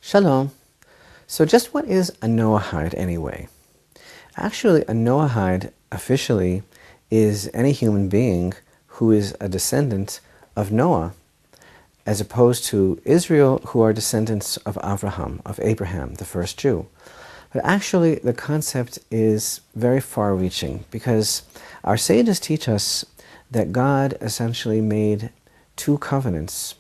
Shalom. So just what is a Noahide anyway? Actually, a Noahide officially is any human being who is a descendant of Noah, as opposed to Israel, who are descendants of Abraham, the first Jew. But actually, the concept is very far-reaching because our sages teach us that God essentially made two covenants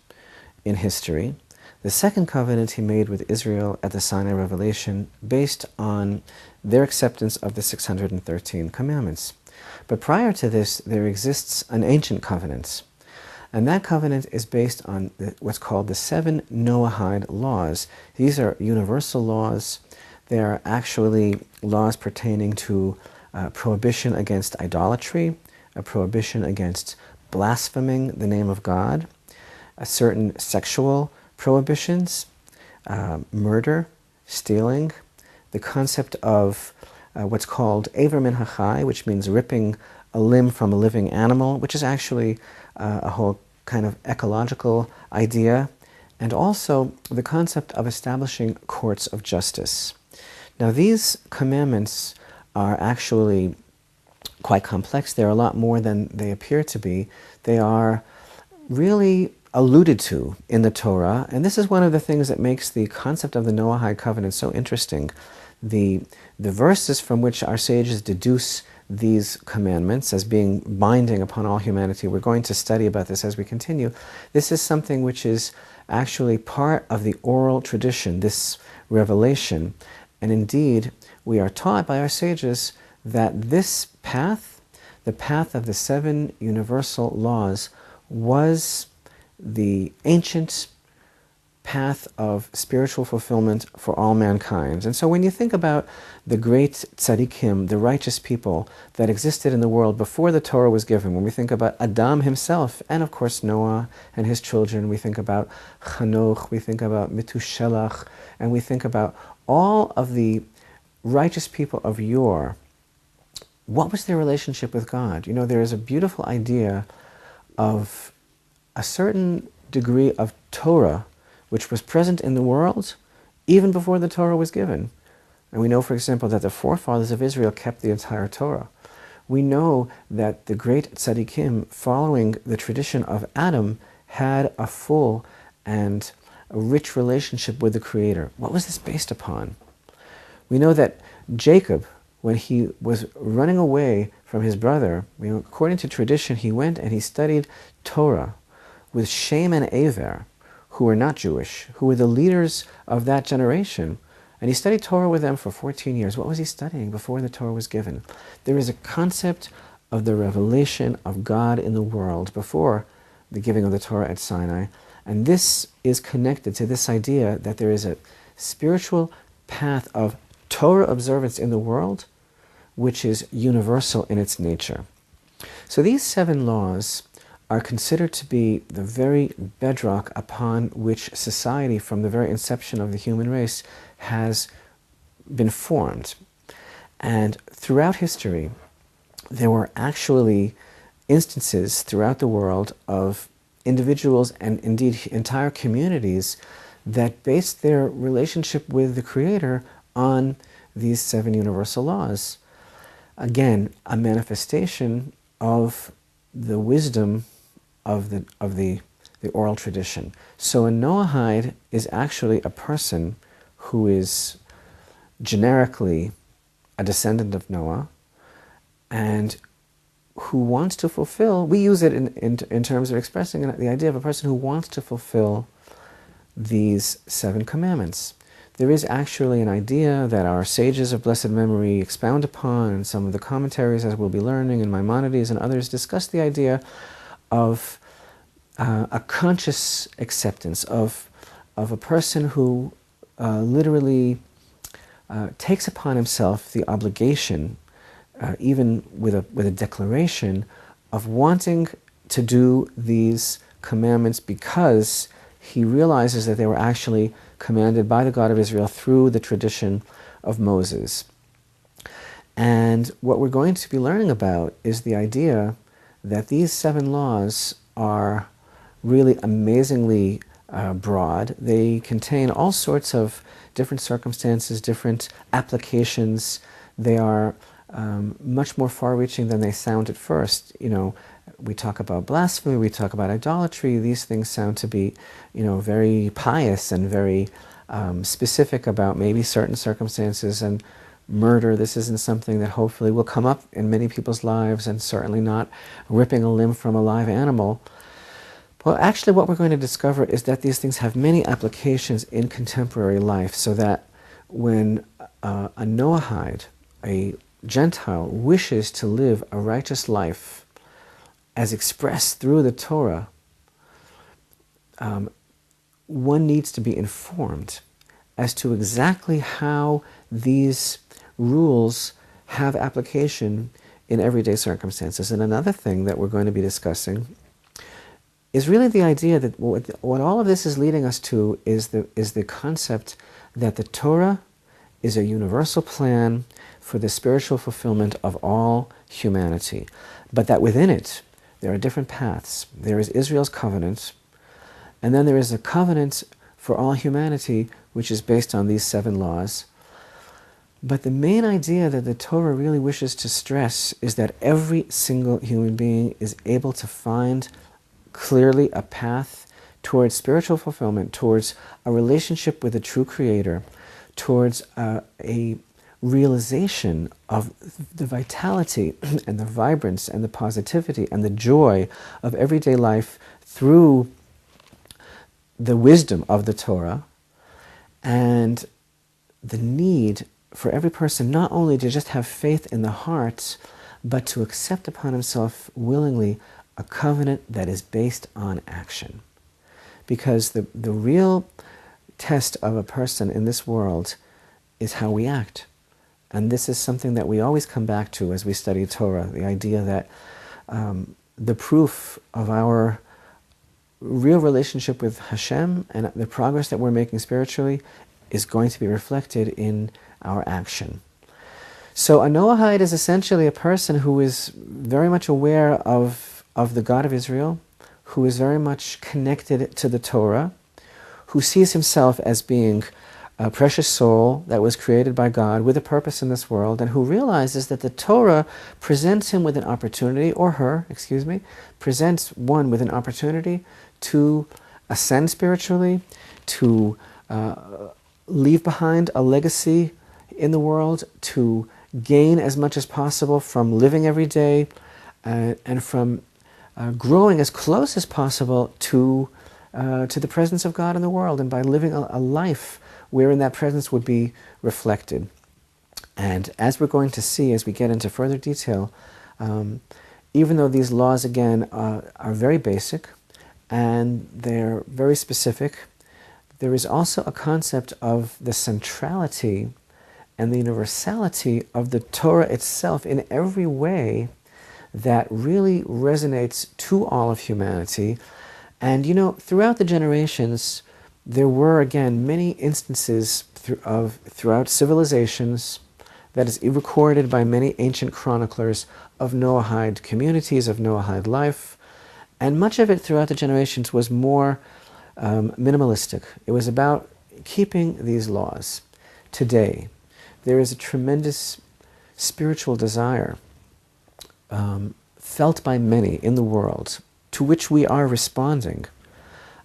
in history. The second covenant he made with Israel at the Sinai Revelation based on their acceptance of the 613 commandments. But prior to this, there exists an ancient covenant. And that covenant is based on what's called the 7 Noahide laws. These are universal laws. They are actually laws pertaining to prohibition against idolatry, a prohibition against blaspheming the name of God, certain sexual prohibitions, murder, stealing, the concept of what's called Aver min hachai, which means ripping a limb from a living animal, which is actually a whole kind of ecological idea, and also the concept of establishing courts of justice. Now, these commandments are actually quite complex. They're a lot more than they appear to be. They are really alluded to in the Torah, and this is one of the things that makes the concept of the Noahide covenant so interesting. The verses from which our sages deduce these commandments as being binding upon all humanity, we're going to study about this as we continue. This is something which is actually part of the oral tradition, this revelation. And indeed, we are taught by our sages that this path, the path of the 7 universal laws, was the ancient path of spiritual fulfillment for all mankind. And so when you think about the great tzaddikim, the righteous people that existed in the world before the Torah was given, when we think about Adam himself, and of course Noah and his children, we think about Chanoch, we think about Metushelach, and we think about all of the righteous people of yore. What was their relationship with God? You know, there is a beautiful idea of a certain degree of Torah which was present in the world even before the Torah was given. And we know, for example, that the forefathers of Israel kept the entire Torah. We know that the great tzaddikim, following the tradition of Adam, had a full and a rich relationship with the Creator. What was this based upon? We know that Jacob, when he was running away from his brother, according to tradition, he went and he studied Torah with Shem and Aver, who were not Jewish, who were the leaders of that generation. And he studied Torah with them for 14 years. What was he studying before the Torah was given? There is a concept of the revelation of God in the world before the giving of the Torah at Sinai. And this is connected to this idea that there is a spiritual path of Torah observance in the world, which is universal in its nature. So these 7 laws are considered to be the very bedrock upon which society, from the very inception of the human race, has been formed. And throughout history, there were actually instances throughout the world of individuals and indeed entire communities that based their relationship with the Creator on these 7 universal laws. Again, a manifestation of the wisdom of the oral tradition. So a Noahide is actually a person who is generically a descendant of Noah and who wants to fulfill, we use it in terms of expressing the idea of a person who wants to fulfill these 7 commandments. There is actually an idea that our sages of blessed memory expound upon, and some of the commentaries, as we'll be learning, and Maimonides and others discuss the idea of a conscious acceptance of a person who literally takes upon himself the obligation, even with a declaration, of wanting to do these commandments because he realizes that they were actually commanded by the God of Israel through the tradition of Moses. And what we're going to be learning about is the idea that these 7 laws are really amazingly broad. They contain all sorts of different circumstances, different applications. They are much more far-reaching than they sound at first. We talk about blasphemy, we talk about idolatry. These things sound to be, very pious and very specific about maybe certain circumstances. And murder, this isn't something that hopefully will come up in many people's lives, and certainly not ripping a limb from a live animal. Well, actually what we're going to discover is that these things have many applications in contemporary life, so that when a Noahide, a Gentile, wishes to live a righteous life as expressed through the Torah, one needs to be informed as to exactly how these rules have application in everyday circumstances. And another thing that we're going to be discussing is really the idea that what all of this is leading us to is the concept that the Torah is a universal plan for the spiritual fulfillment of all humanity, but that within it there are different paths. There is Israel's covenant, and then there is a covenant for all humanity, which is based on these 7 laws. But the main idea that the Torah really wishes to stress is that every single human being is able to find clearly a path towards spiritual fulfillment, towards a relationship with the true Creator, towards a realization of the vitality and the vibrance and the positivity and the joy of everyday life through the wisdom of the Torah, and the need for every person not only to just have faith in the heart, but to accept upon himself willingly a covenant that is based on action. Because the real test of a person in this world is how we act. And this is something that we always come back to as we study Torah, the idea that the proof of our real relationship with Hashem and the progress that we're making spiritually is going to be reflected in our action. So a Noahide is essentially a person who is very much aware of the God of Israel, who is very much connected to the Torah, who sees himself as being a precious soul that was created by God with a purpose in this world, and who realizes that the Torah presents him with an opportunity, or her, presents one with an opportunity to ascend spiritually, to leave behind a legacy in the world, to gain as much as possible from living every day, and from growing as close as possible to the presence of God in the world, and by living a life wherein that presence would be reflected. And as we're going to see as we get into further detail, even though these laws again are very basic and they're very specific, there is also a concept of the centrality and the universality of the Torah itself in every way that really resonates to all of humanity. And throughout the generations, there were again many instances throughout civilizations, that is recorded by many ancient chroniclers, of Noahide communities, of Noahide life, and much of it throughout the generations was more minimalistic. It was about keeping these laws. Today, there is a tremendous spiritual desire felt by many in the world, to which we are responding,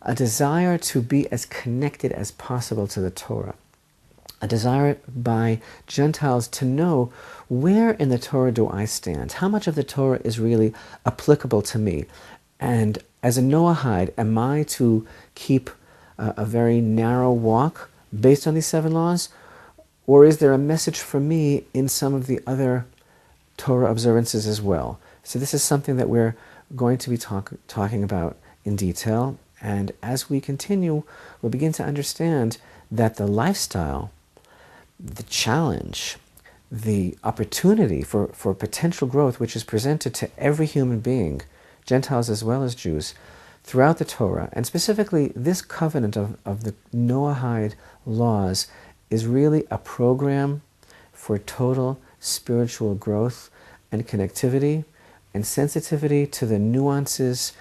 a desire to be as connected as possible to the Torah, a desire by Gentiles to know, where in the Torah do I stand? How much of the Torah is really applicable to me? And as a Noahide, am I to keep a very narrow walk based on these 7 laws? Or is there a message for me in some of the other Torah observances as well? So this is something that we're going to be talking about in detail. And as we continue, we'll begin to understand that the lifestyle, the challenge, the opportunity for potential growth, which is presented to every human being, Gentiles as well as Jews, throughout the Torah, and specifically this covenant of the Noahide laws, is really a program for total spiritual growth and connectivity and sensitivity to the nuances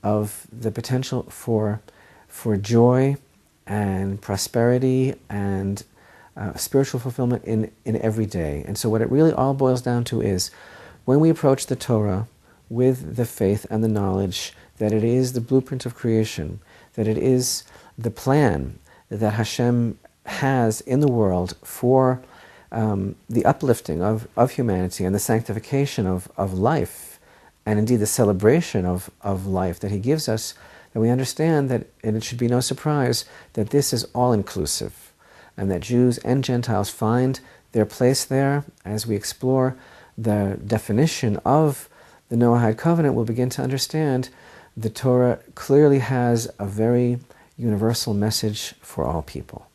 of the potential for for joy and prosperity and spiritual fulfillment in every day. And so what it really all boils down to is, when we approach the Torah with the faith and the knowledge that it is the blueprint of creation, that it is the plan that Hashem has in the world for the uplifting of humanity and the sanctification of life, and indeed the celebration of life that He gives us, that we understand that, and it should be no surprise, that this is all-inclusive, and that Jews and Gentiles find their place there. As we explore the definition of the Noahide covenant, we'll begin to understand the Torah clearly has a very universal message for all people.